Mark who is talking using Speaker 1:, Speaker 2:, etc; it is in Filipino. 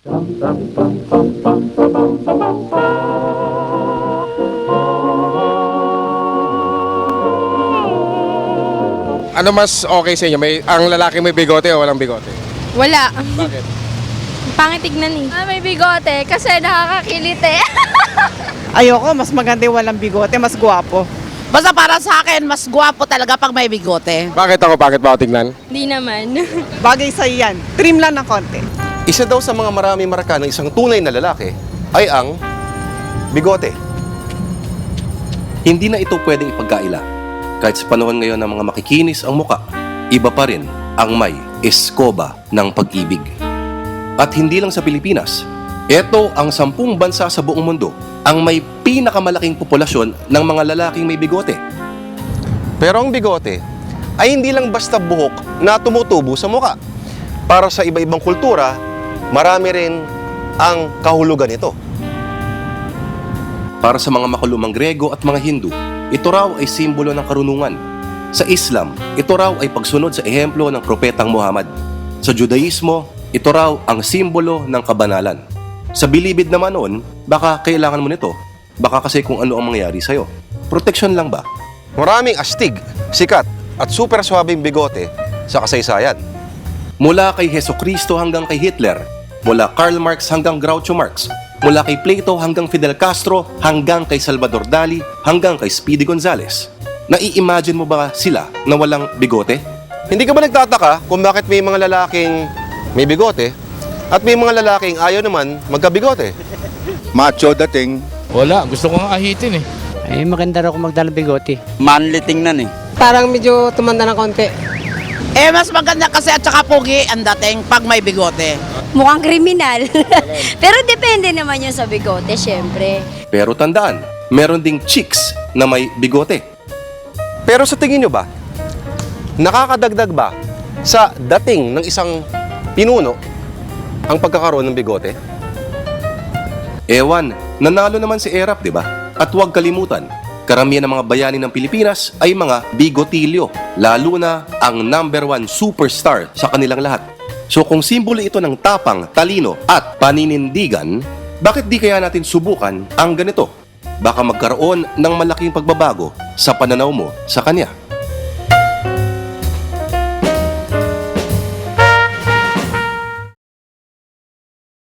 Speaker 1: Ano mas okay sa inyo? Ang lalaki may bigote o walang bigote?
Speaker 2: Wala.
Speaker 1: Bakit?
Speaker 2: Pangit tignan eh. May bigote kasi nakakakilit eh.
Speaker 3: Ayoko, mas maganda yung walang bigote, mas gwapo.
Speaker 4: Basta para sa akin, mas gwapo talaga pag may bigote.
Speaker 1: Bakit ako? Bakit ba ako tignan?
Speaker 2: Hindi naman.
Speaker 3: Bagay sa'yo yan. Trim lang ng konti.
Speaker 5: Isa daw sa mga maraming marka ng isang tunay na lalaki ay ang bigote.
Speaker 6: Hindi na ito pwedeng ipagkaila. Kahit sa panahon ngayon ng mga makikinis ang muka, iba pa rin ang may eskoba ng pag-ibig. At hindi lang sa Pilipinas, ito ang 10 bansa sa buong mundo ang may pinakamalaking populasyon ng mga lalaking may bigote.
Speaker 5: Pero ang bigote ay hindi lang basta buhok na tumutubo sa muka. Para sa iba-ibang kultura, marami rin ang kahulugan nito.
Speaker 6: Para sa mga makulumang Grego at mga Hindu, ito raw ay simbolo ng karunungan. Sa Islam, ito raw ay pagsunod sa ehemplo ng propetang Muhammad. Sa Judaismo, ito raw ang simbolo ng kabanalan. Sa bilibid naman noon, baka kailangan mo nito. Baka kasi kung ano ang mangyayari sa'yo. Proteksyon lang ba?
Speaker 5: Maraming astig, sikat at super swabing bigote sa kasaysayan.
Speaker 6: Mula kay Hesukristo hanggang kay Hitler, mula Karl Marx hanggang Groucho Marx, mula kay Plato hanggang Fidel Castro, hanggang kay Salvador Dali, hanggang kay Speedy Gonzales. Nai-imagine mo ba sila na walang bigote?
Speaker 5: Hindi ka ba nagtataka kung bakit may mga lalaking may bigote at may mga lalaking ayaw naman magkabigote?
Speaker 7: Macho dating.
Speaker 8: Wala, gusto ko nga ahitin eh.
Speaker 9: Eh, maganda raw kung magdala bigote.
Speaker 7: Manly tingnan eh.
Speaker 3: Parang medyo tumanda ng konti.
Speaker 4: Eh, mas maganda kasi at saka pugi ang dating pag may bigote.
Speaker 2: Mukhang kriminal. Pero depende naman yun sa bigote, syempre.
Speaker 6: Pero tandaan, meron ding chicks na may bigote.
Speaker 5: Pero sa tingin nyo ba, nakakadagdag ba sa dating ng isang pinuno ang pagkakaroon ng bigote?
Speaker 6: Ewan, nanalo naman si Erap, di ba? At huwag kalimutan, karamihan ng mga bayani ng Pilipinas ay mga bigotilyo, lalo na ang #1 superstar sa kanilang lahat. So kung simbolo ito ng tapang, talino at paninindigan, bakit di kaya natin subukan ang ganito? Baka magkaroon ng malaking pagbabago sa pananaw mo sa kanya.